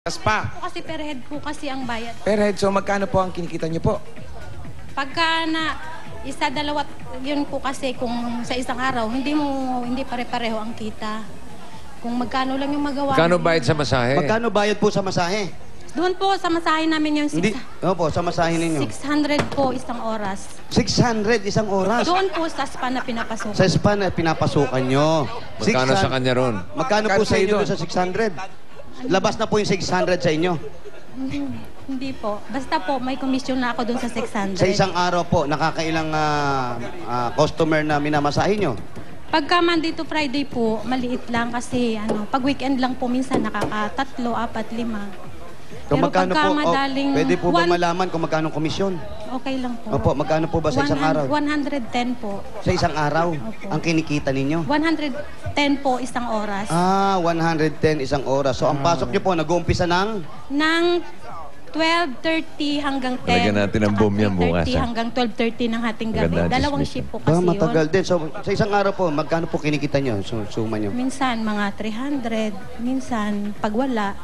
Pa. Kasi per head po kasi ang bayad. Per head, so magkano po ang kinikita niyo po? Pagka na isa, dalawa, yun po kasi kung sa isang araw, hindi pare-pareho ang kita. Kung magkano lang yung magawa. Magkano bayad sa masahe? Magkano bayad po sa masahe? Doon po sa masahe namin yung Hindi. Opo, sa masahe ninyo. 600 po isang oras. 600 isang oras. Doon po sa spa na pinapasok. Sa spa na pinapasukan nyo. Magkano sa kanya ron? Magkano po sa inyo doon sa 600? Labas na po yung 600 sa inyo. Hindi po. Basta po may commission na ako doon sa 600. Sa isang araw po, nakakailang customer na minamasahe nyo? Pagka Monday to Friday po, maliit lang kasi pag weekend lang po minsan nakaka-3, 4, 5. Kung Pero magkano pagka po, madaling pwede po ba malaman kung magkano komisyon? Okay lang po. Opo, magkano po ba sa isang araw? 110 po. Sa isang araw? Opo. Ang kinikita ninyo? 110 po isang oras. 110 isang oras. So, ang pasok nyo po, nag-uumpisa ng? Nang 12:30 hanggang 10. Lagyan natin ng boom yan bukas, 3:30 hanggang 12:30 ng hating gabi. Maganda, Dalawang dismiss. shift po kasi matagal yun. din. So, sa isang araw po, magkano po kinikita nyo? Suma nyo? Minsan mga 300, minsan pag wala,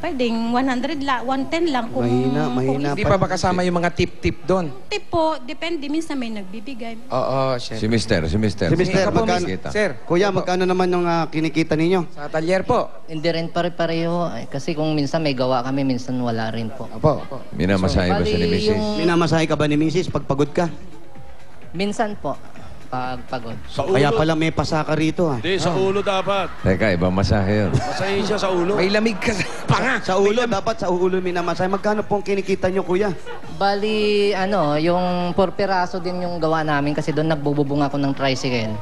pwedeng 100 lang, 110 lang kung... Mahina. Hindi pa ba kasama yung mga tip-tip doon? Tip po, depende. Minsan may nagbibigay. Oo, Si syempre. Mister. Si Mister, Ikaw po, magkano? Sir, Kuya, magkano naman yung kinikita ninyo? sa talyer po. Hindi rin pare-pareho. Kasi kung minsan may gawa kami, minsan wala rin po. Opo. Minamasahe ba siya ni Bali, Mrs.? Minamasahe ka ba ni Mrs. pag pagod ka? Minsan po, pag pagod. Sa ulo. Kaya pala may pasaka rito. Hindi, sa ulo dapat. Teka, ibang masahe yun. Masahin siya sa ulo. May lamig ka sa panga. Sa ulo, dapat sa ulo minamasahe. Magkano pong kinikita nyo, kuya? Bali, yung 4 piraso din yung gawa namin kasi doon nagbububong ako ng tricycle.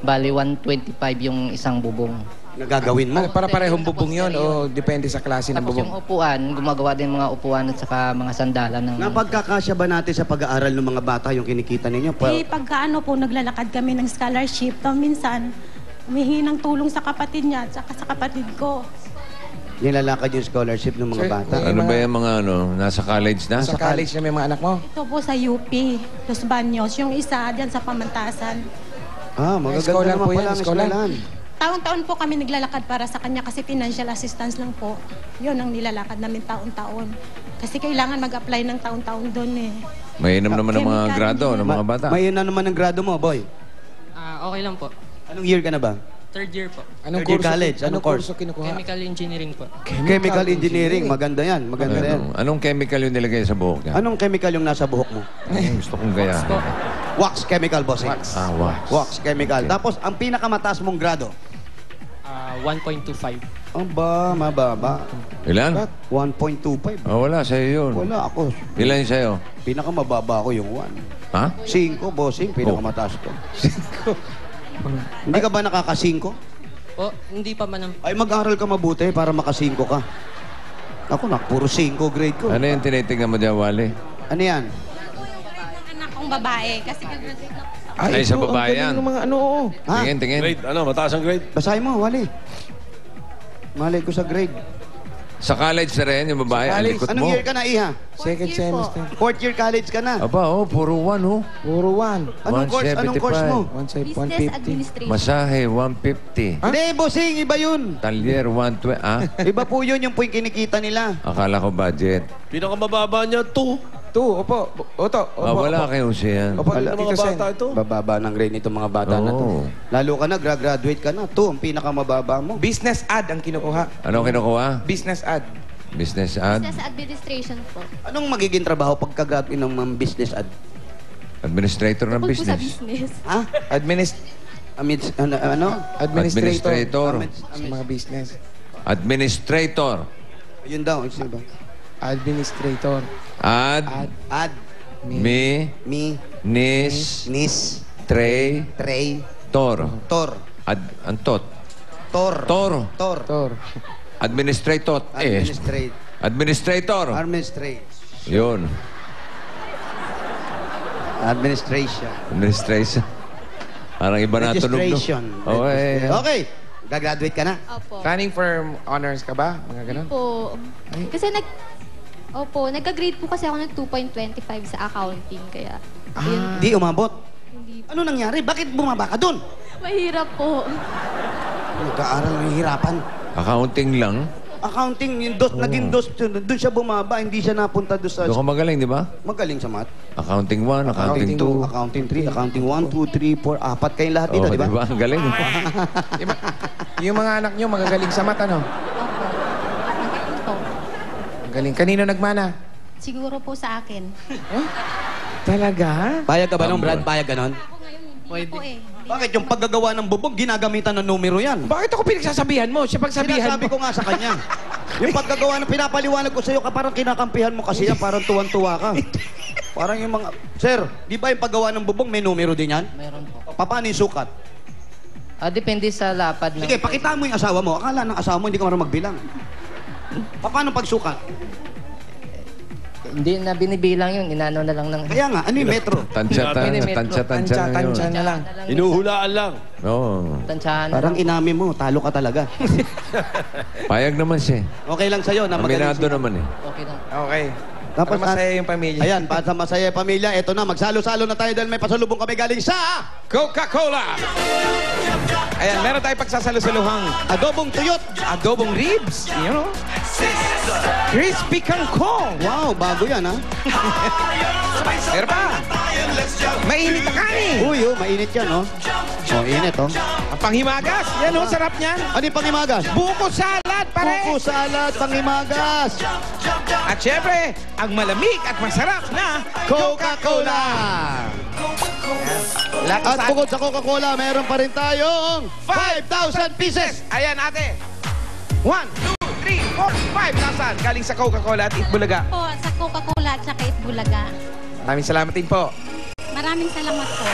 Bali, 125 yung isang bubong. Nagagawin mo? Para parehong bubong yun o depende sa klase ng Tapos yung bubong? upuan, gumagawa din mga upuan at saka mga sandalan ng... Napagkakasya ba natin sa pag-aaral ng mga bata yung kinikita ninyo? Pagka po, naglalakad kami ng scholarship, minsan, humihingi ng tulong sa kapatid niya at saka sa kapatid ko. Nilalakad yung scholarship ng mga Sir, bata. may Ano ba yung mga nasa college na? Sa college na may mga anak mo? Ito po sa UP, Los Baños. Yung isa dyan sa Pamantasan. Magaganda Scholar naman po yan, pala ang scholar. eskwelahan. Taon-taon po kami naglalakad para sa kanya kasi financial assistance lang po. Yun ang nilalakad namin taon-taon. Kasi kailangan mag-apply ng taon-taon doon eh. Mainam naman ng mga Chemical grado ng mga bata. May na naman ang grado mo, boy. Okay lang po. Anong year ka na ba? Third year po. Anong Third year kurso? college, anong Anong course? kurso kinukuha? Chemical engineering po. Chemical engineering. Maganda yan. Maganda yan. Anong chemical yung nilagay sa buhok niya? Anong chemical yung nasa buhok mo? Gusto kong gaya. Wax chemical, bossing. Wax. Wax. Wax chemical. Tapos, ang pinakamataas mong grado? 1.25. Mababa. Ilan? 1.25. Oh, wala, sa'yo yun. Wala ako. Ilan yung sa'yo? Pinakamababa ko yung 1. Ha? 5, bossing. Pinakamataas ko. 5. Hindi ka ba nakaka-5? Po, hindi pa man ang... Ay, mag-aral ka mabuti para maka-5 ka. Ako na, puro 5 grade ko. Ano yung tinitingnan mo dyan, Wally? Ano yan? Ng anak kong babae kasi graduate na po. Ay, sa ito, babae ang galing yan. ng mga ano. Ha? Tingin, tingin. Grade, mataas ang grade. Basahin mo, Wally. Malay ko sa grade. Sa college na rin, yung babae, Sa ang college. likot Anong mo. year ka na, Iha? Second semester. 4th year college ka na. Aba, puro 1, oh. Puro 1. Anong course? Anong course mo? 150. Administration. Masahe, 150. Hindi, bossing, iba yun. Talyer, 120. Ah, Iba po yun, yung po yung kinikita nila. akala ko budget. Pinakamababa niya, 2. 2, opo. Oto. Opo, Wala opo. kayo siya yan. Opo, Wala. Tito Mga Sen. bata ito. Bababa ng grade nitong mga bata na to. Oo. Lalo ka na, graduate ka na. 2, ang pinakamababa mo. Business ad ang kinukuha. Ano kinukuha? Business ad. Business ad? Business administration po. Anong magiging trabaho pagka-graduate ng business ad? Administrator ng Tungkol po sa business. business. Ha? Ano? Administrator. Administrator. Sa mga business. Administrator. Yun daw. Sino ba? Administrator. Ad. Ad. Mi. Mi. Nis. Nis. Tray. Tray. Tor. Tor. Antot. Tor. Tor. Tor. Tor. Administrator. Administrate. Administrator. Administrate. Yun. Administration. Administration. Parang iba na tunog. Registration. No? Okay. Okay. Gagraduate ka na? Opo. Running for honors ka ba? Mga ganun? Po. Kasi nagka-grade po kasi ako ng 2.25 sa accounting. Kaya, yun, Di umabot. hindi. Ano nangyari? Bakit bumaba ka dun? Mahirap po. Nag-aaral ng hirapan. Accounting lang. Accounting, yung dos, naging dos, doon siya bumaba, hindi siya napunta doon sa... Doon ka magaling, di ba? Magaling sa math. Accounting 1, accounting 2. Accounting 3, accounting 1, 2, 3, 4, apat kayong lahat dito, Oh, di ba? Ang galing. Yung mga anak nyo, magagaling sa mata, no? Opo. Magaling po. Ang galing. Kanino nagmana? Siguro po sa akin. Talaga? Payag ka ba nung Brad? Payag ka nun? Ako ngayon, hindi po eh. Hindi Bakit yung paggagawa ng bubog, ginagamitan ng numero yan? Bakit ako pinagsasabihan mo? Siya pagsabihan Sinasabi mo. ko nga sa kanya. Yung paggagawa ng pinapaliwanag ko sa'yo, parang kinakampihan mo kasi yan, parang tuwan-tuwa ka. Parang yung mga... Sir, di ba yung paggawa ng bubong, may numero din yan? Meron po. Paano yung sukat? Depende sa lapad ng... Sige, pakita mo yung asawa mo. Akala ng asawa mo, hindi ka marunong magbilang. Paano pagsukat? Hindi na binibilang yun. Inano na lang ng... Kaya nga, ano yung metro? Tansya na yun. Tansya na lang. Inuhulaan lang. Oo. Tansyahan na Parang lang. inamin mo, talo ka talaga. Payag naman siya. Okay lang sa'yo na magaling Aminado naman eh. Okay lang. Okay. Tapos, Para masaya yung pamilya. Ayan, para sa masaya yung pamilya, eto na, magsalo-salo na tayo dahil may pasalubong kami galing sa Coca-Cola! Ayan, meron tayong pagsasalo-saluhang adobong tuyot. adobong ribs. You know? Crispy kangkong. Wow, bago yan, ha? Meron pa. Mainit na kanin. Uy, oh, mainit yan, oh. Oh, init, oh. Ang panghimagas. Yan, oh, sarap niyan. Ano yung pangimagas? Buko salad, pare. Buko salad, pangimagas. At syempre, ang malamig at masarap na Coca-Cola. At bukod sa Coca-Cola, meron pa rin tayong 5,000 pieces. Ayan, ate. 1, 2, 3, 4, 5,000. Galing sa Coca-Cola at Itbulaga. Po, sa Coca-Cola at saka Itbulaga. Maraming salamat din po. Maraming salamat po.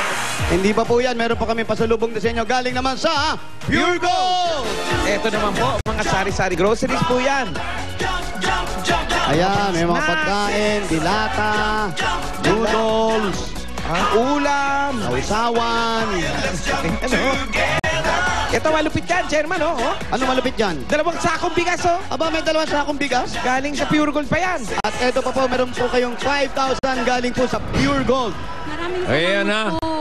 Hindi pa po yan, meron pa kami pasalubong disenyo galing naman sa Pure Gold. Ito naman po, mga sari-sari groceries po yan. Ayan, may mga pagkain, dilata, noodles, Ulam. sausawan. Ano? Ito malupit yan, Chairman, oh. Ano malupit yan? 2 sakong bigas, oh. Aba, may 2 sakong bigas. Galing sa Pure Gold pa yan. At eto pa po, meron po kayong 5,000 galing po sa Pure Gold. Maraming Ayan salamat na. po.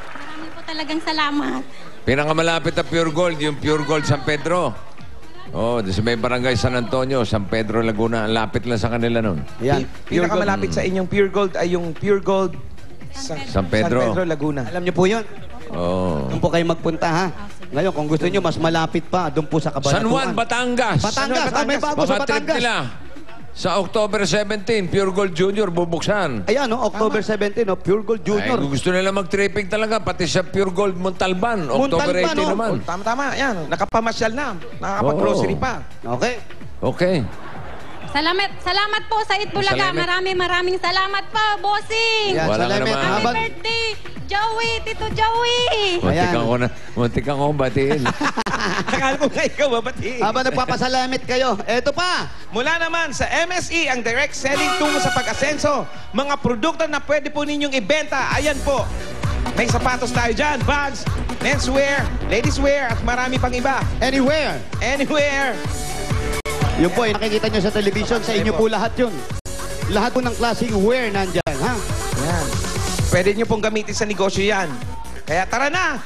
Maraming po talagang salamat. Pinakamalapit na Pure Gold, yung Pure Gold San Pedro. Oh, sa may barangay San Antonio, San Pedro, Laguna. Ang lapit lang sa kanila nun. Ayan. Pinakamalapit sa inyong Pure Gold ay yung Pure Gold San Pedro. San Pedro, Laguna. Alam niyo po yun. Oh. Doon po kayo magpunta, ha? Ngayon, kung gusto niyo, mas malapit pa, doon po sa Cabanatuan. San Juan, Batangas. Batangas. Ah, may bago sa Mga trip Batangas. nila. Sa October 17, Pure Gold Junior bubuksan. Ayan, no? October 17, no? Pure Gold Ay, Junior. kung gusto nila mag-tripping talaga, pati sa Pure Gold Montalban, October Montalban, 18 oh. naman. Tama-tama, yan. Nakapamasyal na. Nakakapag-grocery Oo. pa. Okay. Okay. Salamat po sa Itbulaga. Salamat. Maraming salamat po, bossing. Yan, Wala ka salamat. naman. Happy Habang, birthday, Joey, Tito Joey. Muntikan ko batiin. Akala ko nga ikaw, babatiin. habang nagpapasalamit kayo, eto pa. Mula naman sa MSE, ang direct selling tungo sa pag-asenso. Mga produkto na pwede po ninyong ibenta. Ayan po. May sapatos tayo dyan, bags, menswear, ladieswear, at marami pang iba. Anywhere. Anywhere. Yun po, nakikita nyo sa television, sa inyo po lahat yun. Lahat po ng klaseng wear nandyan, ha? Yan. Pwede nyo pong gamitin sa negosyo yan. Kaya tara na,